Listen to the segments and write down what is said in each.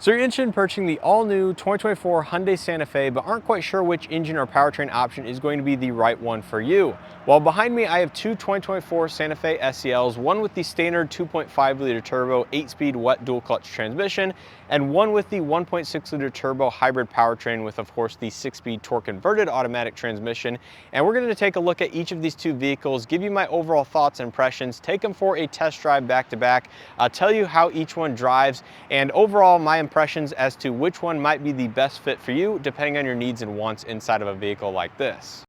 So you're interested in purchasing the all-new 2024 Hyundai Santa Fe, but aren't quite sure which engine or powertrain option is going to be the right one for you. Well, behind me I have two 2024 Santa Fe SELs, one with the standard 2.5-liter turbo 8-speed wet dual-clutch transmission, and one with the 1.6-liter turbo hybrid powertrain with, of course, the 6-speed torque-converted automatic transmission. And we're going to take a look at each of these two vehicles, give you my overall thoughts and impressions, take them for a test drive back-to-back, tell you how each one drives, and overall my impressions as to which one might be the best fit for you depending on your needs and wants inside of a vehicle like this.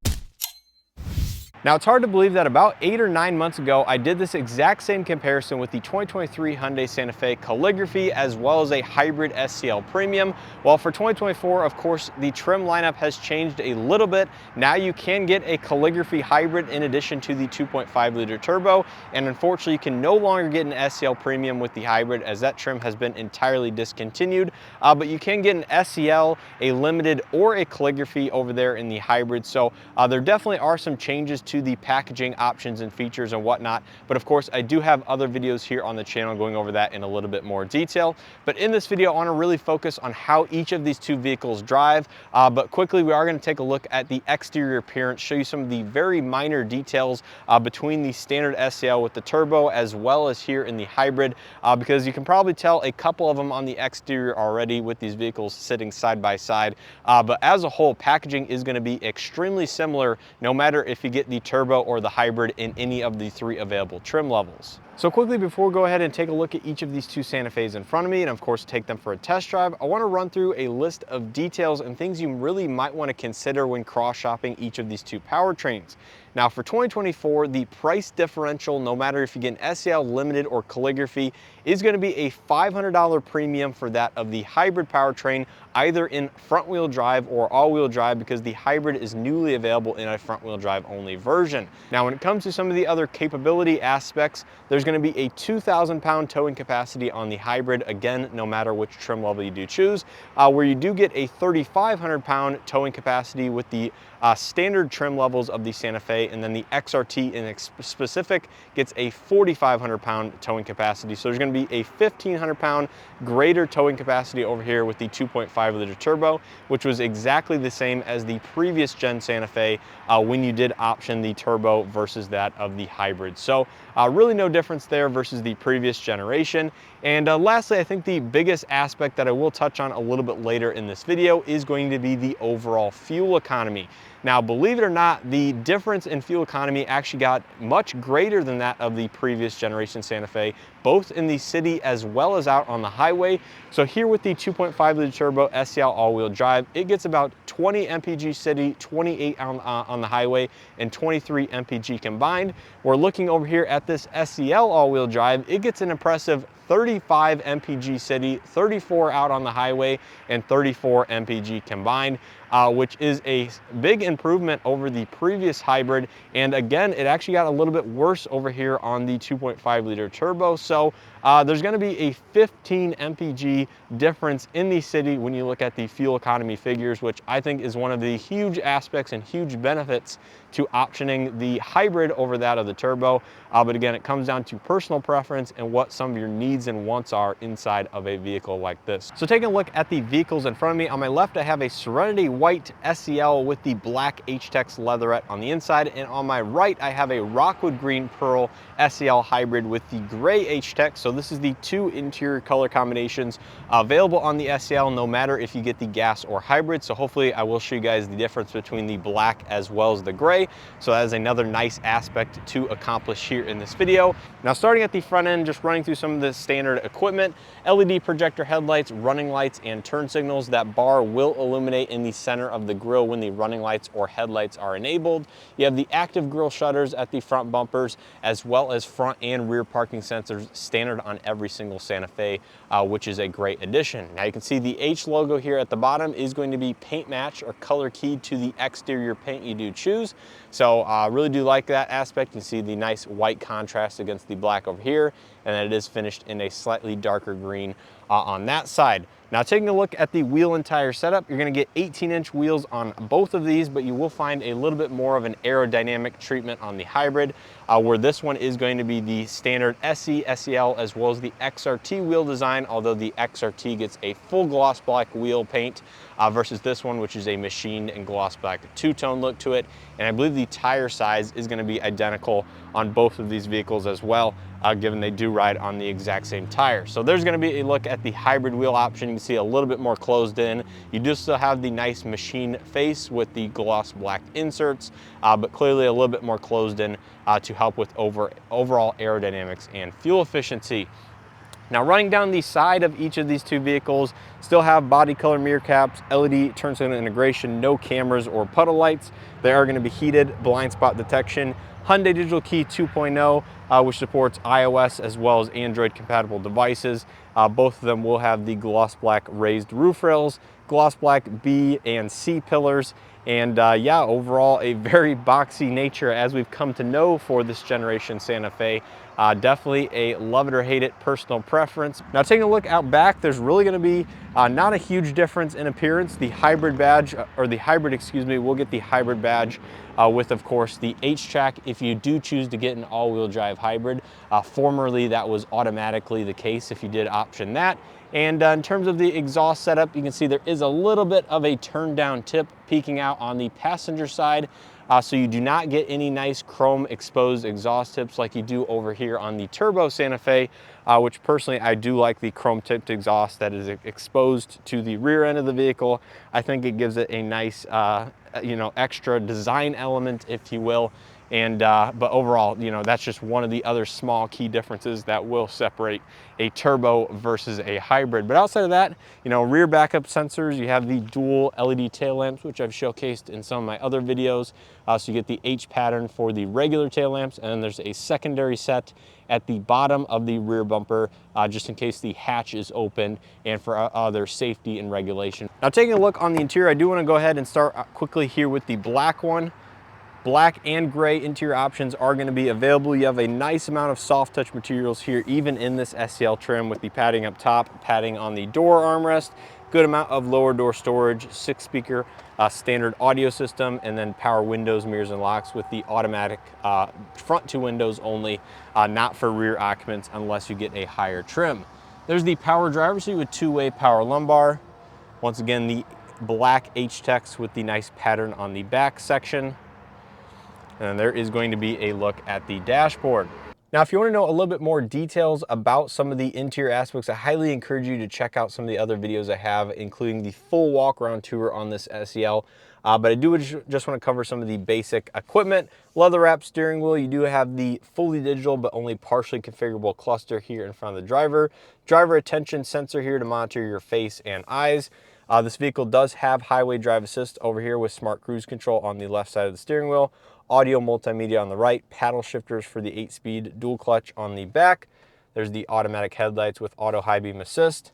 Now, it's hard to believe that about 8 or 9 months ago, I did this exact same comparison with the 2023 Hyundai Santa Fe Calligraphy as well as a hybrid SEL Premium. Well, for 2024, of course, the trim lineup has changed a little bit. Now you can get a Calligraphy hybrid in addition to the 2.5-liter turbo, and unfortunately, you can no longer get an SEL Premium with the hybrid as that trim has been entirely discontinued, but you can get an SEL, a Limited, or a Calligraphy over there in the hybrid. So there definitely are some changes to the packaging options and features and whatnot, but of course I do have other videos here on the channel going over that in a little bit more detail. But in this video I want to really focus on how each of these two vehicles drive, but quickly we are going to take a look at the exterior appearance, show you some of the very minor details between the standard SEL with the turbo as well as here in the hybrid, because you can probably tell a couple of them on the exterior already with these vehicles sitting side by side, but as a whole packaging is going to be extremely similar no matter if you get the turbo or the hybrid in any of the three available trim levels. So quickly, before we go ahead and take a look at each of these two Santa Fe's in front of me and of course take them for a test drive, I want to run through a list of details and things you really might want to consider when cross-shopping each of these two powertrains. Now for 2024, the price differential, no matter if you get an SEL, Limited, or Calligraphy, is going to be a $500 premium for that of the hybrid powertrain, either in front-wheel drive or all-wheel drive, because the hybrid is newly available in a front-wheel drive only version. Now when it comes to some of the other capability aspects, there's going to be a 2,000-pound towing capacity on the hybrid, again, no matter which trim level you do choose, where you do get a 3,500-pound towing capacity with the standard trim levels of the Santa Fe, and then the XRT in specific gets a 4,500-pound towing capacity. So there's going to be a 1,500-pound greater towing capacity over here with the 2.5-liter turbo, which was exactly the same as the previous gen Santa Fe when you did option the turbo versus that of the hybrid. So really no difference there versus the previous generation. And lastly, I think the biggest aspect that I will touch on a little bit later in this video is going to be the overall fuel economy. Now, believe it or not, the difference in fuel economy actually got much greater than that of the previous generation Santa Fe, both in the city as well as out on the highway. So here with the 2.5-liter turbo SEL all-wheel drive, it gets about 20 mpg city, 28 on the highway, and 23 mpg combined. We're looking over here at this SEL all-wheel drive, it gets an impressive 35 mpg city, 34 out on the highway, and 34 mpg combined, which is a big improvement over the previous hybrid. And again, it actually got a little bit worse over here on the 2.5-liter turbo. So there's going to be a 15 mpg difference in the city when you look at the fuel economy figures, which I think is one of the huge aspects and huge benefits to optioning the hybrid over that of the turbo. But again, it comes down to personal preference and what some of your needs and wants are inside of a vehicle like this. So taking a look at the vehicles in front of me, on my left I have a Serenity White SEL with the black H-Tex leatherette on the inside, and on my right I have a Rockwood Green Pearl SEL hybrid with the gray H-Tex. So this is the two interior color combinations available on the SEL, no matter if you get the gas or hybrid. So hopefully I will show you guys the difference between the black as well as the gray. So that is another nice aspect to accomplish here in this video. Now starting at the front end, just running through some of the standard equipment: LED projector headlights, running lights, and turn signals. That bar will illuminate in the center of the grille when the running lights or headlights are enabled. You have the active grille shutters at the front bumpers, as well as front and rear parking sensors, standard on every single Santa Fe, which is a great addition. Now you can see the H logo here at the bottom is going to be paint match or color keyed to the exterior paint you do choose. So I really do like that aspect. You can see the nice white contrast against the black over here, and then it is finished in a slightly darker green on that side. Now taking a look at the wheel and tire setup, you're going to get 18-inch wheels on both of these, but you will find a little bit more of an aerodynamic treatment on the hybrid. where this one is going to be the standard SE, SEL, as well as the XRT wheel design, although the XRT gets a full gloss black wheel paint versus this one, which is a machined and gloss black two-tone look to it. And I believe the tire size is going to be identical on both of these vehicles as well, given they do ride on the exact same tire. So there's going to be a look at the hybrid wheel option. You can see a little bit more closed in. You do still have the nice machine face with the gloss black inserts, but clearly a little bit more closed in to help with overall aerodynamics and fuel efficiency. Now, running down the side of each of these two vehicles, still have body color mirror caps, LED turn signal integration, no cameras or puddle lights. They are going to be heated, blind spot detection, Hyundai Digital Key 2.0, which supports iOS as well as Android compatible devices. Both of them will have the gloss black raised roof rails, gloss black B and C pillars, and yeah, overall a very boxy nature as we've come to know for this generation Santa Fe. Definitely a love it or hate it personal preference. Now, taking a look out back, there's really going to be not a huge difference in appearance. The hybrid badge, or the hybrid, excuse me, will get the hybrid badge with, of course, the H-Track if you do choose to get an all-wheel drive hybrid. Formerly, that was automatically the case if you did option that. And in terms of the exhaust setup, you can see there is a little bit of a turn down tip peeking out on the passenger side. So you do not get any nice chrome exposed exhaust tips like you do over here on the Turbo Santa Fe, which personally I do like the chrome tipped exhaust that is exposed to the rear end of the vehicle. I think it gives it a nice, you know, extra design element, if you will. And but overall, you know, that's just one of the other small key differences that will separate a turbo versus a hybrid. But outside of that, you know, rear backup sensors, you have the dual LED tail lamps, which I've showcased in some of my other videos. So you get the H pattern for the regular tail lamps, and then there's a secondary set at the bottom of the rear bumper, just in case the hatch is open and for other safety and regulation. Now, taking a look on the interior, I do want to go ahead and start quickly here with the black one. Black and gray interior options are going to be available. You have a nice amount of soft touch materials here, even in this SEL trim, with the padding up top, padding on the door armrest, good amount of lower door storage, 6-speaker standard audio system, and then power windows, mirrors, and locks with the automatic front 2 windows only, not for rear occupants unless you get a higher trim. There's the power driver's seat with 2-way power lumbar. Once again, the black H-Tex with the nice pattern on the back section. And there is going to be a look at the dashboard. Now, if you want to know a little bit more details about some of the interior aspects, I highly encourage you to check out some of the other videos I have, including the full walk-around tour on this SEL. But I do just want to cover some of the basic equipment. Leather wrap steering wheel. You do have the fully digital but only partially configurable cluster here in front of the driver. Driver attention sensor here to monitor your face and eyes. This vehicle does have highway drive assist over here with smart cruise control on the left side of the steering wheel. Audio multimedia on the right, paddle shifters for the 8-speed dual clutch on the back. There's the automatic headlights with auto high beam assist.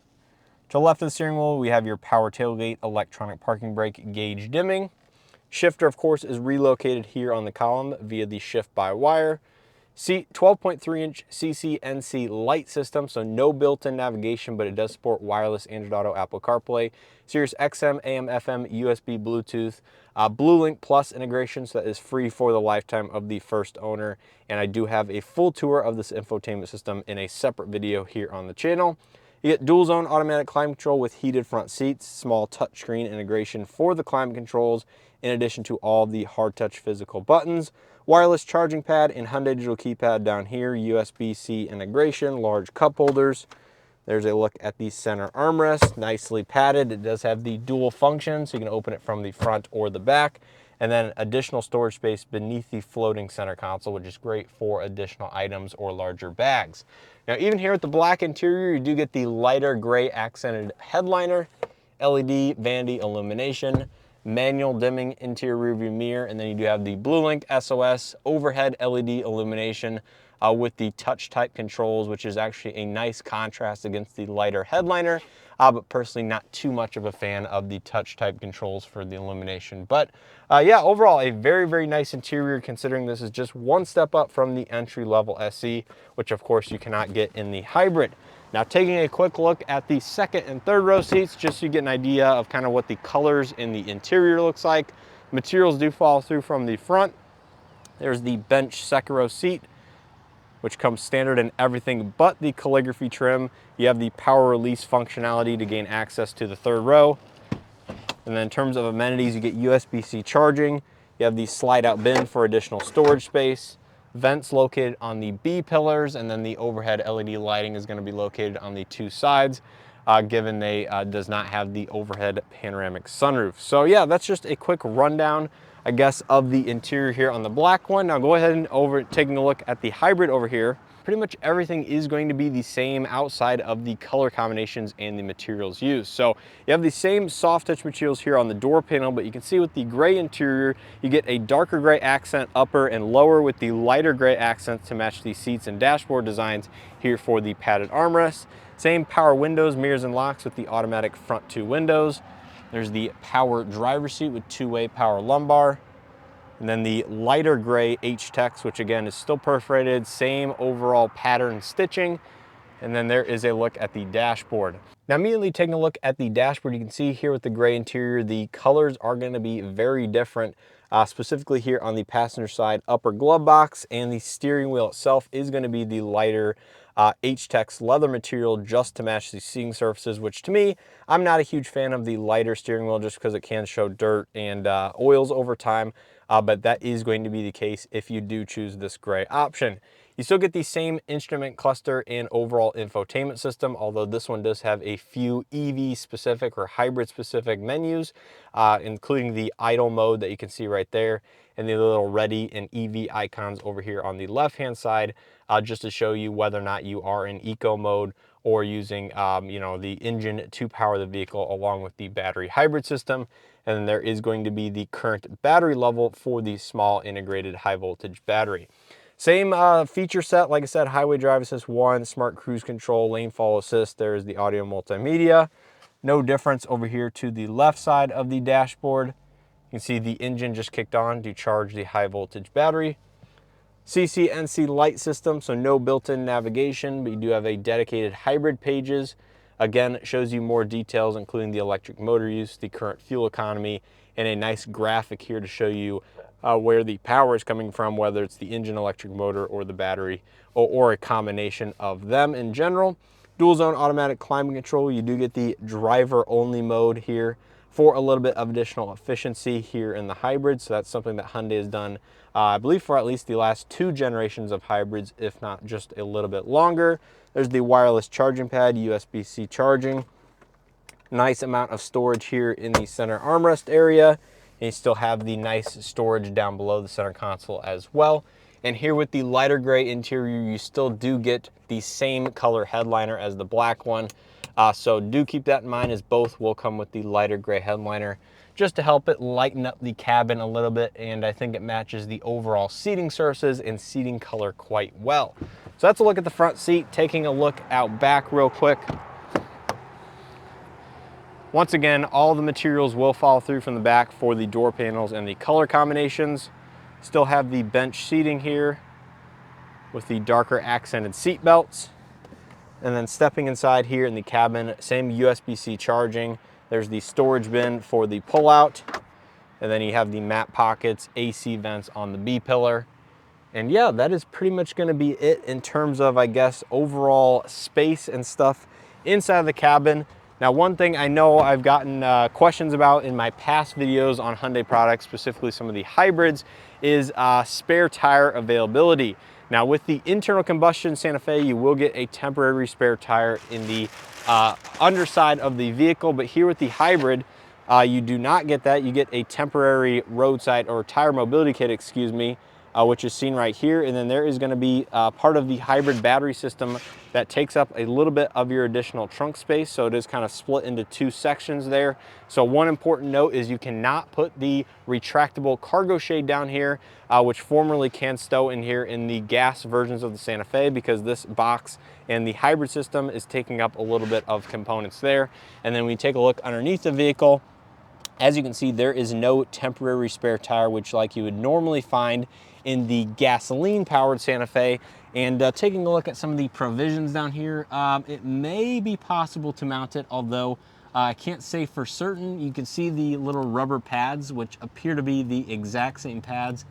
To the left of the steering wheel, we have your power tailgate, electronic parking brake, gauge dimming. Shifter, of course, is relocated here on the column via the shift by wire. Seat, 12.3-inch CCNC light system, so no built-in navigation, but it does support wireless Android Auto, Apple CarPlay, Sirius XM, AM, FM, USB, Bluetooth, BlueLink Plus integration, so that is free for the lifetime of the first owner. And I do have a full tour of this infotainment system in a separate video here on the channel. You get dual zone automatic climate control with heated front seats, small touchscreen integration for the climate controls, in addition to all the hard touch physical buttons, wireless charging pad and Hyundai digital keypad down here, USB-C integration, large cup holders. There's a look at the center armrest, nicely padded. It does have the dual function, so you can open it from the front or the back. And then additional storage space beneath the floating center console, which is great for additional items or larger bags. Now, even here with the black interior, you do get the lighter gray accented headliner, LED vanity illumination, manual dimming interior rearview mirror, and then you do have the BlueLink SOS overhead LED illumination with the touch type controls, which is actually a nice contrast against the lighter headliner, but personally not too much of a fan of the touch type controls for the illumination. But yeah, overall a very, very nice interior, considering this is just one step up from the entry level SE, which of course you cannot get in the hybrid. Now, taking a quick look at the second and third row seats, just so you get an idea of kind of what the colors in the interior looks like. Materials do follow through from the front. There's the bench second row seat, which comes standard in everything but the calligraphy trim. You have the power release functionality to gain access to the third row. And then in terms of amenities, you get USB-C charging. You have the slide out bin for additional storage space. Vents located on the B pillars, and then the overhead LED lighting is going to be located on the two sides, given they does not have the overhead panoramic sunroof. So yeah, that's just a quick rundown, I guess, of the interior here on the black one. Now go ahead and taking a look at the hybrid over here. Pretty much everything is going to be the same outside of the color combinations and the materials used. So you have the same soft touch materials here on the door panel, but you can see with the gray interior, you get a darker gray accent upper and lower with the lighter gray accents to match the seats and dashboard designs here for the padded armrests. Same power windows, mirrors, and locks with the automatic front two windows. There's the power driver's seat with two-way power lumbar. And then the lighter gray H-Tex, which again is still perforated, same overall pattern stitching. And then there is a look at the dashboard. Now immediately taking a look at the dashboard, you can see here with the gray interior, the colors are going to be very different, specifically here on the passenger side upper glove box, and the steering wheel itself is going to be the lighter H-Tex leather material just to match the seating surfaces, which to me, I'm not a huge fan of the lighter steering wheel just because it can show dirt and oils over time. But that is going to be the case if you do choose this gray option. You still get the same instrument cluster and overall infotainment system, although this one does have a few EV specific or hybrid specific menus, including the idle mode that you can see right there, and the little ready and EV icons over here on the left hand side, just to show you whether or not you are in eco mode or using the engine to power the vehicle along with the battery hybrid system. And then there is going to be the current battery level for the small integrated high voltage battery. Same feature set, like I said, highway drive assist 1, smart cruise control, lane follow assist. There's the audio multimedia. No difference over here to the left side of the dashboard. You can see the engine just kicked on to charge the high voltage battery. CCNC light system, so no built-in navigation, but you do have a dedicated hybrid pages. Again, it shows you more details, including the electric motor use, the current fuel economy, and a nice graphic here to show you where the power is coming from, whether it's the engine, electric motor, or the battery, or a combination of them in general. Dual zone automatic climate control. You do get the driver only mode here for a little bit of additional efficiency here in the hybrid. So that's something that Hyundai has done, I believe, for at least the last 2 generations of hybrids, if not just a little bit longer. There's the wireless charging pad, USB-C charging. Nice amount of storage here in the center armrest area. And you still have the nice storage down below the center console as well. And here with the lighter gray interior, you still do get the same color headliner as the black one. So do keep that in mind, as both will come with the lighter gray headliner just to help it lighten up the cabin a little bit. And I think it matches the overall seating surfaces and seating color quite well. So that's a look at the front seat. Taking a look out back real quick. Once again, all the materials will follow through from the back for the door panels and the color combinations. Still have the bench seating here with the darker accented seat belts. And then stepping inside here in the cabin, same USB-C charging. There's the storage bin for the pullout. And then you have the map pockets, AC vents on the B pillar. And yeah, that is pretty much going to be it in terms of, I guess, overall space and stuff inside of the cabin. Now, one thing I know I've gotten questions about in my past videos on Hyundai products, specifically some of the hybrids, is spare tire availability. Now, with the internal combustion Santa Fe, you will get a temporary spare tire in the underside of the vehicle, but here with the hybrid, you do not get that. You get a temporary roadside or tire mobility kit, excuse me, which is seen right here. And then there is going to be part of the hybrid battery system that takes up a little bit of your additional trunk space. So it is kind of split into 2 sections there. So one important note is you cannot put the retractable cargo shade down here, which formerly can stow in here in the gas versions of the Santa Fe, because this box and the hybrid system is taking up a little bit of components there. And then we take a look underneath the vehicle. As you can see, there is no temporary spare tire, which like you would normally find in the gasoline-powered Santa Fe. And taking a look at some of the provisions down here, it may be possible to mount it, although I can't say for certain. You can see the little rubber pads, which appear to be the exact same pads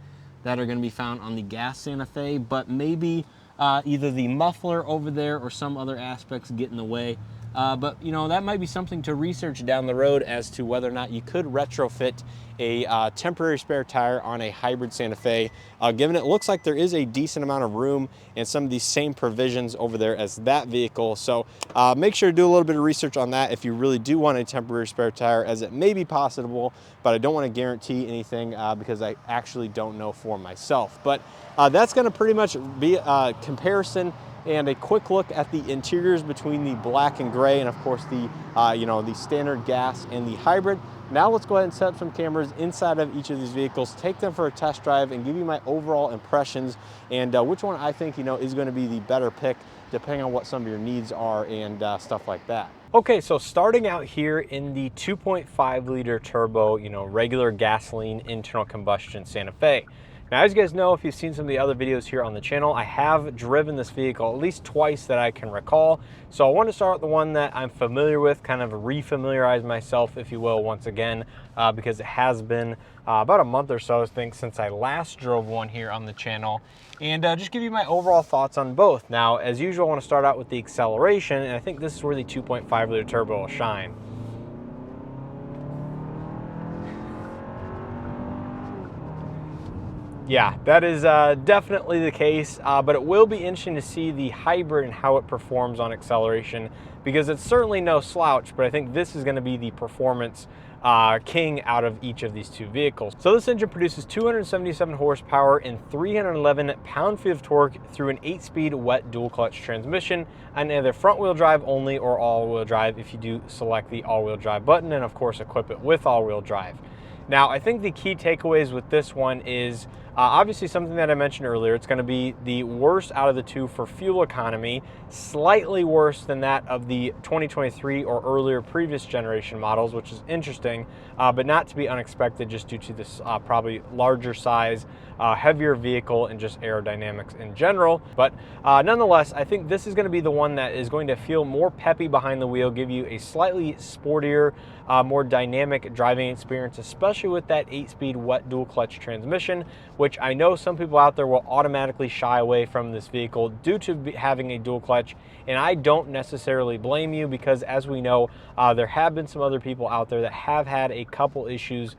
that are going to be found on the gas Santa Fe, but maybe either the muffler over there or some other aspects get in the way. But you know, that might be something to research down the road as to whether or not you could retrofit a temporary spare tire on a hybrid Santa Fe, given it looks like there is a decent amount of room and some of these same provisions over there as that vehicle. So make sure to do a little bit of research on that if you really do want a temporary spare tire, as it may be possible, but I don't want to guarantee anything because I actually don't know for myself. But that's going to pretty much be a comparison and a quick look at the interiors between the black and gray, and of course the the standard gas and the hybrid. Now let's go ahead and set up some cameras inside of each of these vehicles, take them for a test drive, and give you my overall impressions and which one I think is going to be the better pick depending on what some of your needs are and stuff like that. Okay, so starting out here in the 2.5 liter turbo, regular gasoline internal combustion Santa Fe. Now, as you guys know, if you've seen some of the other videos here on the channel, I have driven this vehicle at least twice that I can recall. So I want to start with the one that I'm familiar with, kind of re-familiarize myself, if you will, once again, because it has been about a month or so, I think, since I last drove one here on the channel, and just give you my overall thoughts on both. Now, as usual, I want to start out with the acceleration, and I think this is where the 2.5 liter turbo will shine. Yeah, that is definitely the case, but it will be interesting to see the hybrid and how it performs on acceleration, because it's certainly no slouch, but I think this is going to be the performance king out of each of these two vehicles. So this engine produces 277 horsepower and 311 pound-feet of torque through an 8-speed wet dual-clutch transmission, and either front-wheel drive only or all-wheel drive if you do select the all-wheel drive button, and of course equip it with all-wheel drive. Now, I think the key takeaways with this one is obviously something that I mentioned earlier. It's going to be the worst out of the two for fuel economy, slightly worse than that of the 2023 or earlier previous generation models, which is interesting, but not to be unexpected just due to this probably larger size, heavier vehicle, and just aerodynamics in general. But nonetheless, I think this is going to be the one that is going to feel more peppy behind the wheel, give you a slightly sportier, more dynamic driving experience, especially with that 8-speed wet dual clutch transmission, which I know some people out there will automatically shy away from this vehicle due to having a dual clutch, and I don't necessarily blame you, because as we know, there have been some other people out there that have had a couple issues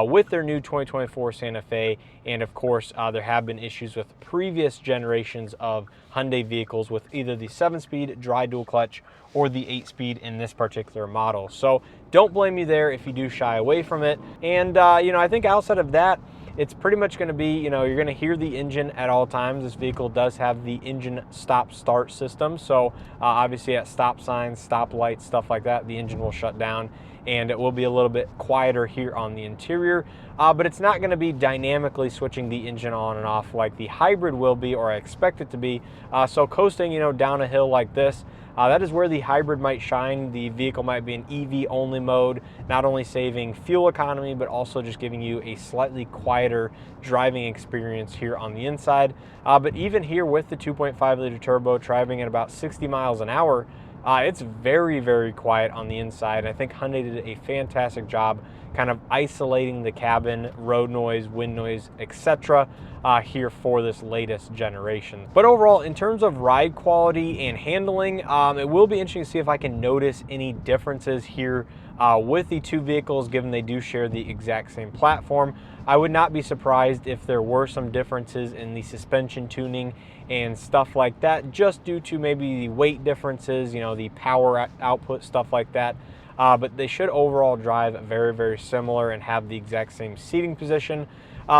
with their new 2024 Santa Fe, and of course there have been issues with previous generations of Hyundai vehicles with either the 7-speed dry dual clutch or the 8-speed in this particular model. So don't blame me there if you do shy away from it. And I think outside of that, it's pretty much going to be, you're going to hear the engine at all times. This vehicle does have the engine stop-start system, so obviously at stop signs, stop lights, stuff like that, the engine will shut down, and it will be a little bit quieter here on the interior, but it's not going to be dynamically switching the engine on and off like the hybrid will be, or I expect it to be. So coasting, down a hill like this, that is where the hybrid might shine. The vehicle might be in EV only mode, not only saving fuel economy, but also just giving you a slightly quieter driving experience here on the inside. But even here with the 2.5 liter turbo driving at about 60 miles an hour, it's very, very quiet on the inside. I think Hyundai did a fantastic job kind of isolating the cabin, road noise, wind noise, etc. Here for this latest generation. But overall, in terms of ride quality and handling, it will be interesting to see if I can notice any differences here with the two vehicles, given they do share the exact same platform. I would not be surprised if there were some differences in the suspension tuning and stuff like that, just due to maybe the weight differences, the power output, stuff like that. But they should overall drive very, very similar and have the exact same seating position.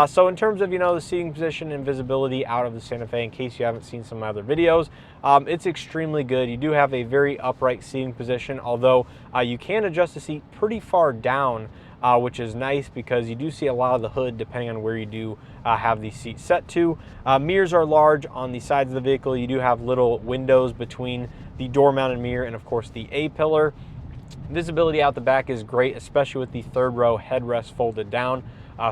So in terms of, the seating position and visibility out of the Santa Fe, in case you haven't seen some other videos, it's extremely good. You do have a very upright seating position, although you can adjust the seat pretty far down, which is nice because you do see a lot of the hood depending on where you do have the seat set to. Mirrors are large on the sides of the vehicle. You do have little windows between the door-mounted mirror and, of course, the A-pillar. Visibility out the back is great, especially with the third row headrest folded down.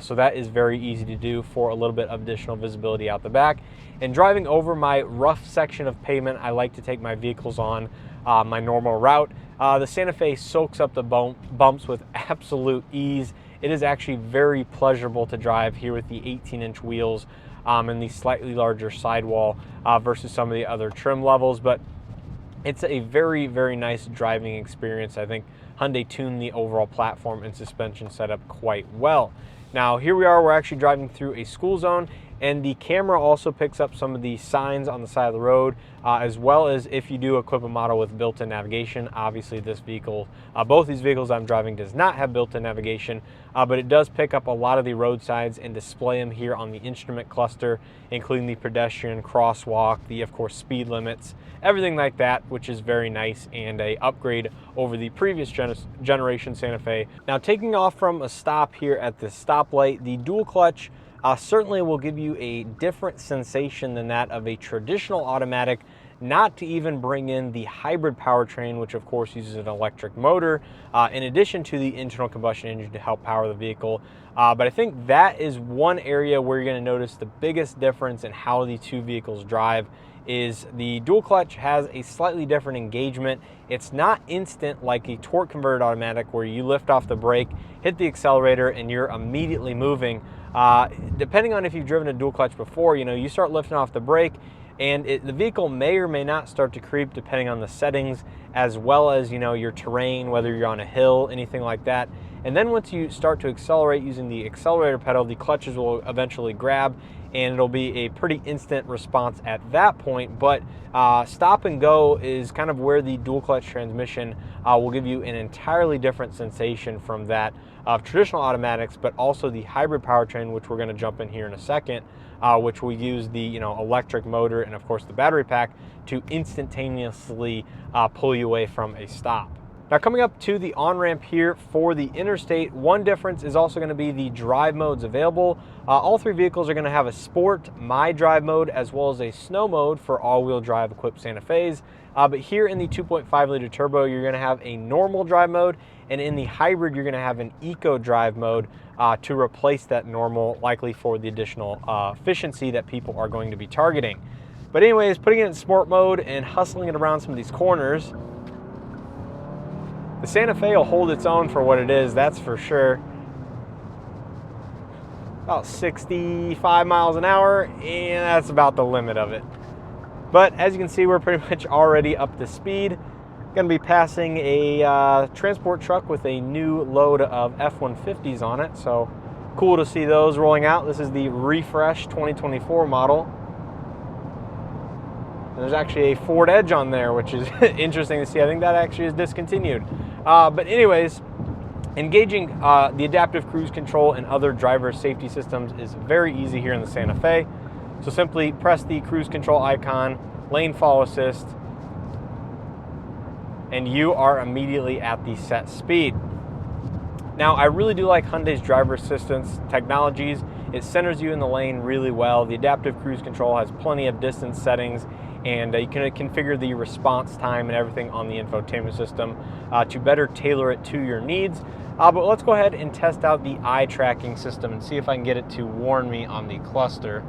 So that is very easy to do for a little bit of additional visibility out the back. And driving over my rough section of pavement, I like to take my vehicles on my normal route. The Santa Fe soaks up the bumps with absolute ease. it is actually very pleasurable to drive here with the 18-inch wheels and the slightly larger sidewall versus some of the other trim levels. But it's a very, very nice driving experience. I think Hyundai tuned the overall platform and suspension setup quite well. Now here we are, we're actually driving through a school zone, and the camera also picks up some of the signs on the side of the road, as well as if you do equip a model with built-in navigation. Obviously this vehicle, both these vehicles I'm driving does not have built-in navigation, but it does pick up a lot of the roadsides and display them here on the instrument cluster, including the pedestrian, crosswalk, the of course speed limits, everything like that, which is very nice and a upgrade over the previous generation Santa Fe. Now taking off from a stop here at the stoplight, the dual clutch certainly will give you a different sensation than that of a traditional automatic, not to even bring in the hybrid powertrain, which of course uses an electric motor in addition to the internal combustion engine to help power the vehicle. But I think that is one area where you're going to notice the biggest difference in how the two vehicles drive. Is the dual clutch has a slightly different engagement. It's not instant like a torque converted automatic where you lift off the brake, hit the accelerator, and you're immediately moving. Depending on if you've driven a dual clutch before, you start lifting off the brake and the vehicle may or may not start to creep depending on the settings, as well as your terrain, whether you're on a hill, anything like that. And then once you start to accelerate using the accelerator pedal, the clutches will eventually grab, and it'll be a pretty instant response at that point. But stop and go is kind of where the dual clutch transmission will give you an entirely different sensation from that of traditional automatics, but also the hybrid powertrain, which we're going to jump in here in a second, which will use the electric motor and of course the battery pack to instantaneously pull you away from a stop. Now coming up to the on-ramp here for the interstate, one difference is also going to be the drive modes available. All three vehicles are going to have a Sport, My Drive mode, as well as a Snow mode for all-wheel drive equipped Santa Fe's. But here in the 2.5 liter turbo, you're going to have a normal drive mode, and in the hybrid, you're going to have an eco drive mode to replace that normal, likely for the additional efficiency that people are going to be targeting. But anyways, putting it in Sport mode and hustling it around some of these corners, the Santa Fe will hold its own for what it is, that's for sure. About 65 miles an hour, and that's about the limit of it. But as you can see, we're pretty much already up to speed. Going to be passing a transport truck with a new load of F-150s on it, so cool to see those rolling out. This is the Refresh 2024 model. And there's actually a Ford Edge on there, which is interesting to see. I think that actually is discontinued. But anyways, engaging the adaptive cruise control and other driver safety systems is very easy here in the Santa Fe. So simply press the cruise control icon, lane follow assist, and you are immediately at the set speed. Now, I really do like Hyundai's driver assistance technologies. It centers you in the lane really well. The adaptive cruise control has plenty of distance settings, and you can configure the response time and everything on the infotainment system to better tailor it to your needs. But let's go ahead and test out the eye tracking system and see if I can get it to warn me on the cluster.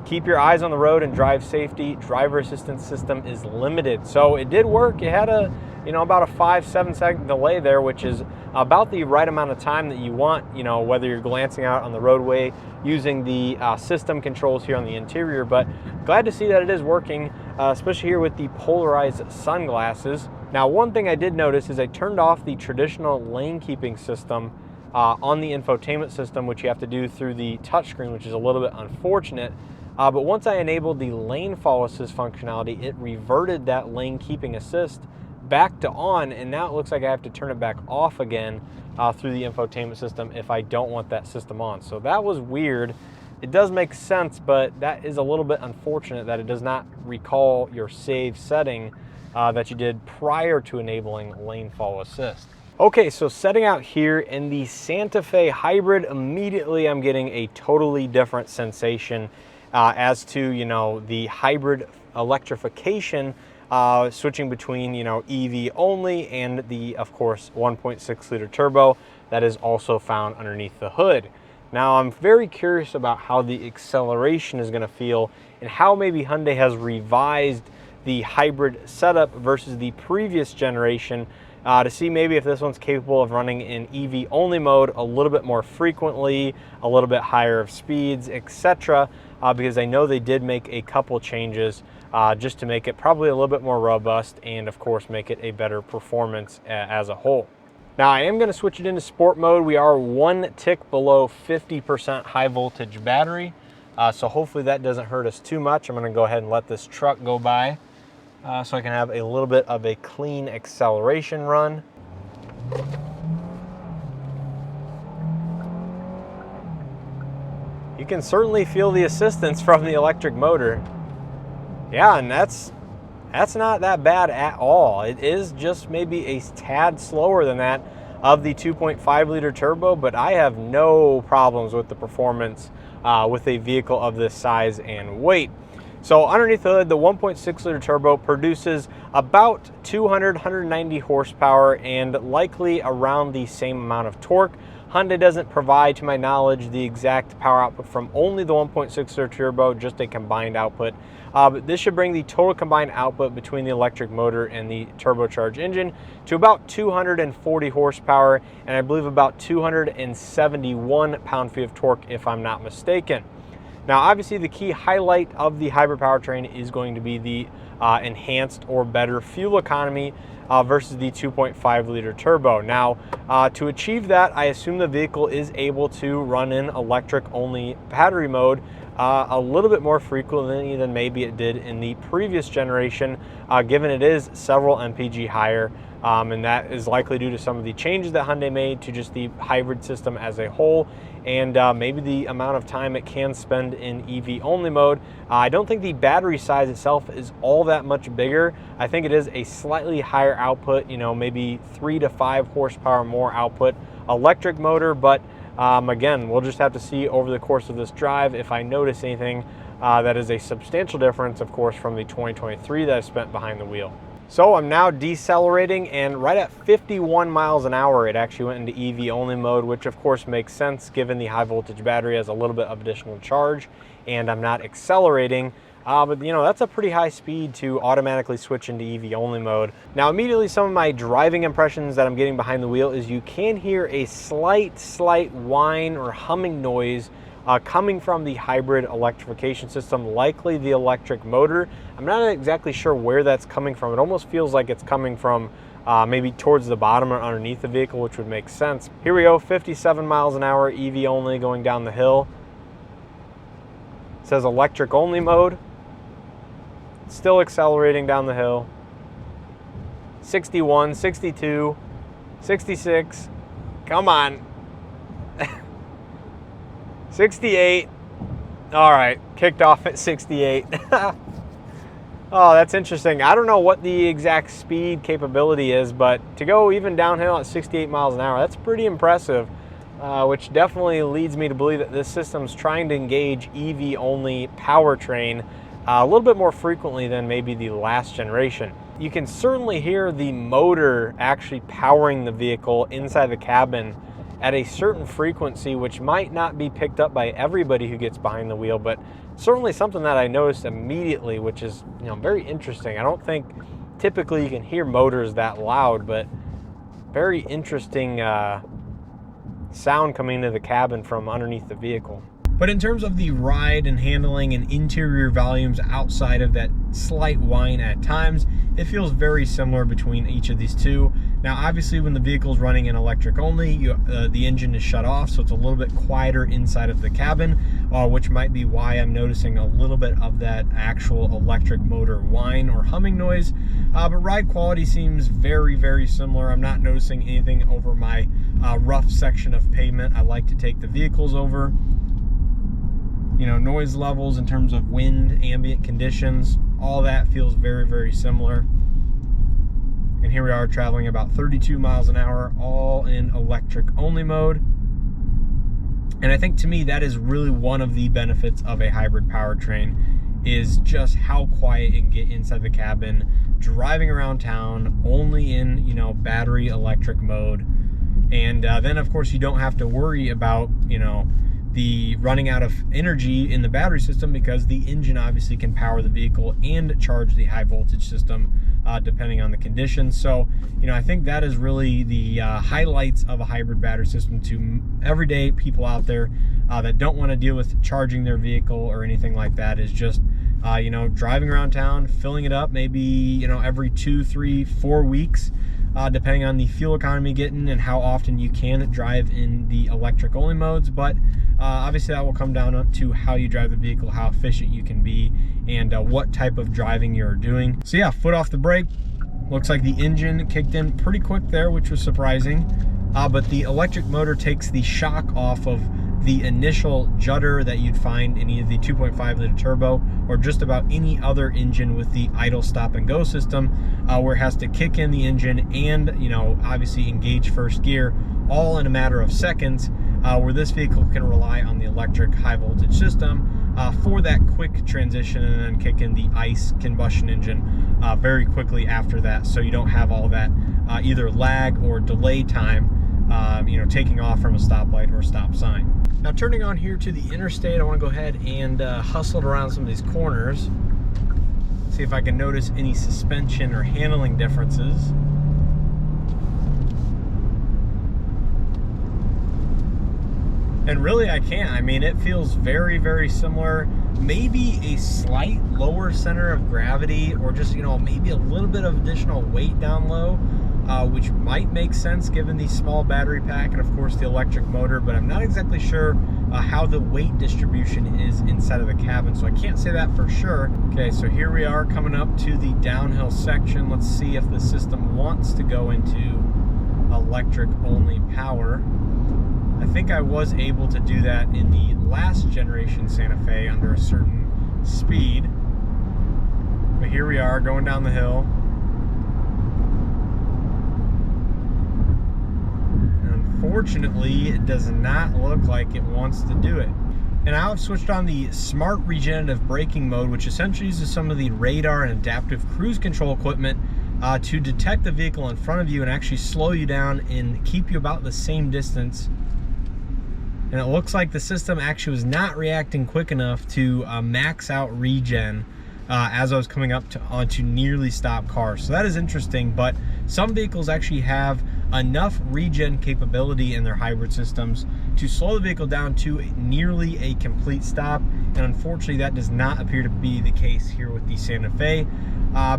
Keep your eyes on the road and drive safety. Driver assistance system is limited. So it did work. It had a, about a 5-7 second delay there, which is about the right amount of time that you want, whether you're glancing out on the roadway using the system controls here on the interior. But glad to see that it is working, especially here with the polarized sunglasses. Now, one thing I did notice is I turned off the traditional lane keeping system on the infotainment system, which you have to do through the touchscreen, which is a little bit unfortunate. But once I enabled the lane follow assist functionality, it reverted that lane keeping assist back to on, and now it looks like I have to turn it back off again through the infotainment system if I don't want that system on. So that was weird. It does make sense, but that is a little bit unfortunate that it does not recall your save setting that you did prior to enabling lane follow assist. Okay, so setting out here in the Santa Fe Hybrid, immediately I'm getting a totally different sensation as to, the hybrid electrification, switching between, EV only and the, of course, 1.6 liter turbo that is also found underneath the hood. Now, I'm very curious about how the acceleration is going to feel and how maybe Hyundai has revised the hybrid setup versus the previous generation to see maybe if this one's capable of running in EV only mode a little bit more frequently, a little bit higher of speeds, etc. Because I know they did make a couple changes just to make it probably a little bit more robust and of course make it a better performance as a whole. Now I am going to switch it into sport mode. We are one tick below 50% high voltage battery. So hopefully that doesn't hurt us too much. I'm going to go ahead and let this truck go by so I can have a little bit of a clean acceleration run. You can certainly feel the assistance from the electric motor. Yeah, and that's not that bad at all. It is just maybe a tad slower than that of the 2.5 liter turbo, but I have no problems with the performance with a vehicle of this size and weight. So underneath the hood, the 1.6 liter turbo produces about 190 horsepower and likely around the same amount of torque. Hyundai doesn't provide, to my knowledge, the exact power output from only the 1.6 liter turbo, just a combined output. But this should bring the total combined output between the electric motor and the turbocharged engine to about 240 horsepower and I believe about 271 pound-feet of torque if I'm not mistaken. Now obviously the key highlight of the hybrid powertrain is going to be the enhanced or better fuel economy versus the 2.5 liter turbo. Now to achieve that, I assume the vehicle is able to run in electric only battery mode a little bit more frequently than maybe it did in the previous generation, given it is several mpg higher, and that is likely due to some of the changes that Hyundai made to just the hybrid system as a whole, and maybe the amount of time it can spend in EV only mode. I don't think the battery size itself is all that much bigger. I think it is a slightly higher output, you know, maybe 3 to 5 horsepower more output electric motor, but again, we'll just have to see over the course of this drive if I notice anything that is a substantial difference, of course, from the 2023 that I spent behind the wheel. So I'm now decelerating, and right at 51 miles an hour, it actually went into EV only mode, which of course makes sense given the high voltage battery has a little bit of additional charge and I'm not accelerating. But you know, that's a pretty high speed to automatically switch into EV only mode. Now immediately some of my driving impressions that I'm getting behind the wheel is you can hear a slight whine or humming noise coming from the hybrid electrification system, likely the electric motor. I'm not exactly sure where that's coming from. It almost feels like it's coming from maybe towards the bottom or underneath the vehicle, which would make sense. Here we go, 57 miles an hour, EV only, going down the hill. It says electric only mode. Still accelerating down the hill. 61, 62, 66. Come on. 68. All right, kicked off at 68. Oh, that's interesting. I don't know what the exact speed capability is, but to go even downhill at 68 miles an hour, that's pretty impressive, which definitely leads me to believe that this system's trying to engage EV-only powertrain a little bit more frequently than maybe the last generation. You can certainly hear the motor actually powering the vehicle inside the cabin at a certain frequency, which might not be picked up by everybody who gets behind the wheel, but certainly something that I noticed immediately, which is, you know, very interesting. I don't think typically you can hear motors that loud, but very interesting sound coming into the cabin from underneath the vehicle. But in terms of the ride and handling and interior volumes outside of that slight whine at times, it feels very similar between each of these two. Now obviously when the vehicle is running in electric only, the engine is shut off, so it's a little bit quieter inside of the cabin, which might be why I'm noticing a little bit of that actual electric motor whine or humming noise. But ride quality seems very similar. I'm not noticing anything over my rough section of pavement I like to take the vehicles over. You know, noise levels in terms of wind, ambient conditions, all that feels very similar. And here we are traveling about 32 miles an hour, all in electric only mode. And I think to me that is really one of the benefits of a hybrid powertrain, is just how quiet it can get inside the cabin, driving around town only in, you know, battery electric mode. And then of course you don't have to worry about, you know, the running out of energy in the battery system, because the engine obviously can power the vehicle and charge the high voltage system depending on the conditions. So, you know, I think that is really the highlights of a hybrid battery system to everyday people out there that don't want to deal with charging their vehicle or anything like that. Is just you know, driving around town, filling it up maybe, you know, every 2, 3, 4 weeks, depending on the fuel economy getting and how often you can drive in the electric only modes. But obviously that will come down to how you drive the vehicle, how efficient you can be, and what type of driving you're doing. So yeah, foot off the brake. Looks like the engine kicked in pretty quick there, which was surprising. But the electric motor takes the shock off of the initial judder that you'd find in either the 2.5 liter turbo or just about any other engine with the idle stop and go system, where it has to kick in the engine and, you know, obviously engage first gear all in a matter of seconds, where this vehicle can rely on the electric high voltage system for that quick transition, and then kick in the ICE combustion engine very quickly after that, so you don't have all that either lag or delay time, you know, taking off from a stoplight or stop sign. Now, turning on here to the interstate, I want to go ahead and hustle it around some of these corners, see if I can notice any suspension or handling differences. And really, I can't. I mean, it feels very, very similar. Maybe a slight lower center of gravity, or just, you know, maybe a little bit of additional weight down low, which might make sense given the small battery pack and, of course, the electric motor. But I'm not exactly sure how the weight distribution is inside of the cabin, so I can't say that for sure. Okay, so here we are coming up to the downhill section. Let's see if the system wants to go into electric only power. I think I was able to do that in the last generation Santa Fe under a certain speed. But here we are going down the hill. Unfortunately, it does not look like it wants to do it. And now I've switched on the smart regenerative braking mode, which essentially uses some of the radar and adaptive cruise control equipment to detect the vehicle in front of you and actually slow you down and keep you about the same distance. And it looks like the system actually was not reacting quick enough to max out regen as I was coming up onto nearly stopped cars. So that is interesting, but some vehicles actually have enough regen capability in their hybrid systems to slow the vehicle down to nearly a complete stop. And unfortunately, that does not appear to be the case here with the Santa Fe,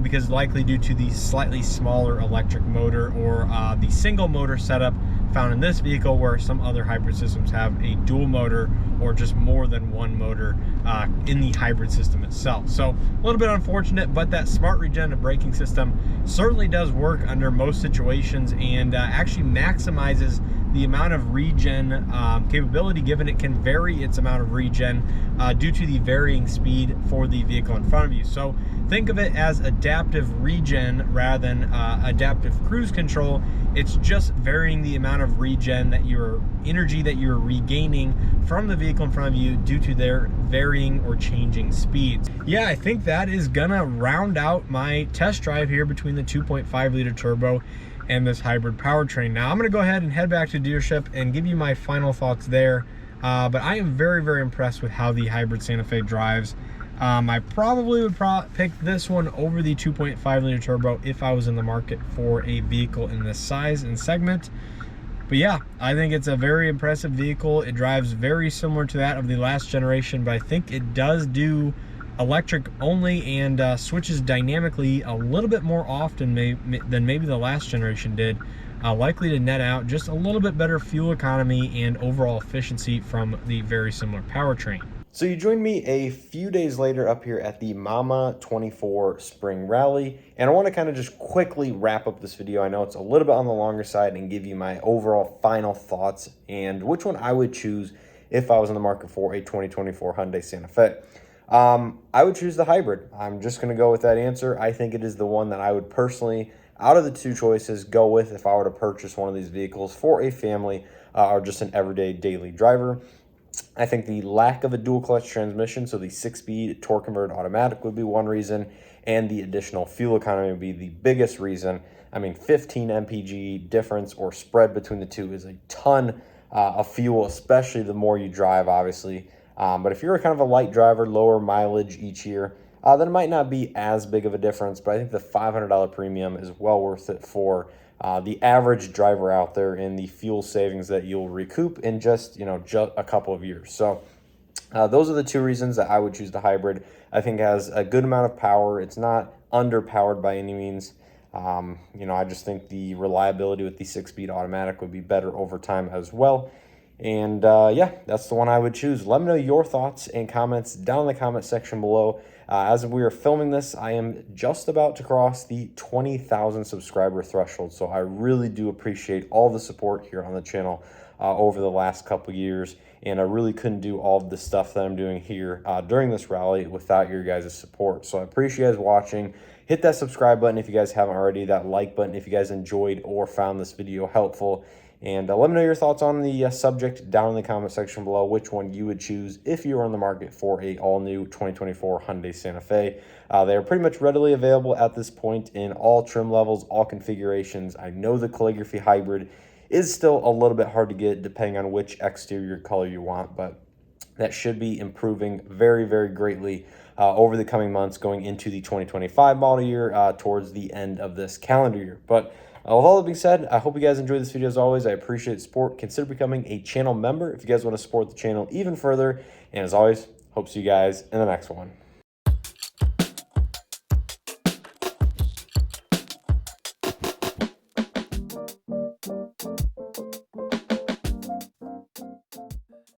because likely due to the slightly smaller electric motor or the single motor setup found in this vehicle, where some other hybrid systems have a dual motor or just more than one motor in the hybrid system itself. So a little bit unfortunate, but that smart regenerative braking system certainly does work under most situations, and actually maximizes the amount of regen capability, given it can vary its amount of regen due to the varying speed for the vehicle in front of you. So think of it as adaptive regen rather than adaptive cruise control. It's just varying the amount of regen that energy that you're regaining from the vehicle in front of you due to their varying or changing speeds. Yeah, I think that is gonna round out my test drive here between the 2.5 liter turbo and this hybrid powertrain. Now I'm gonna go ahead and head back to the dealership and give you my final thoughts there. But I am very, very impressed with how the hybrid Santa Fe drives. I probably would pick this one over the 2.5 liter turbo if I was in the market for a vehicle in this size and segment. But yeah, I think it's a very impressive vehicle. It drives very similar to that of the last generation, but I think it does do electric only and switches dynamically a little bit more often than maybe the last generation did. Likely to net out just a little bit better fuel economy and overall efficiency from the very similar powertrain. So you joined me a few days later up here at the Mama 24 Spring Rally, and I want to kind of just quickly wrap up this video. I know it's a little bit on the longer side, and give you my overall final thoughts and which one I would choose if I was in the market for a 2024 Hyundai Santa Fe. I would choose the hybrid. I'm just going to go with that answer. I think it is the one that I would personally, out of the two choices, go with if I were to purchase one of these vehicles for a family or just an everyday daily driver. I think the lack of a dual clutch transmission, so the 6-speed torque converted automatic, would be one reason, and the additional fuel economy would be the biggest reason. I mean, 15 mpg difference or spread between the two is a ton a fuel, especially the more you drive, obviously. But if you're kind of a light driver, lower mileage each year, then it might not be as big of a difference. But I think the $500 premium is well worth it for the average driver out there, in the fuel savings that you'll recoup in just a couple of years. So those are the two reasons that I would choose the hybrid. I think it has a good amount of power. It's not underpowered by any means. I just think the reliability with the 6-speed automatic would be better over time as well. And yeah, that's the one I would choose. Let me know your thoughts and comments down in the comment section below. As we are filming this, I am just about to cross the 20,000 subscriber threshold. So I really do appreciate all the support here on the channel over the last couple years. And I really couldn't do all of the stuff that I'm doing here during this rally without your guys' support. So I appreciate you guys watching. Hit that subscribe button if you guys haven't already, that like button if you guys enjoyed or found this video helpful. And let me know your thoughts on the subject down in the comment section below, which one you would choose if you were on the market for a all-new 2024 Hyundai Santa Fe. They are pretty much readily available at this point in all trim levels, all configurations. I know the calligraphy hybrid is still a little bit hard to get depending on which exterior color you want, but that should be improving very, very greatly over the coming months going into the 2025 model year towards the end of this calendar year. But with all that being said, I hope you guys enjoyed this video as always. I appreciate the support. Consider becoming a channel member if you guys want to support the channel even further. And as always, hope to see you guys in the next one.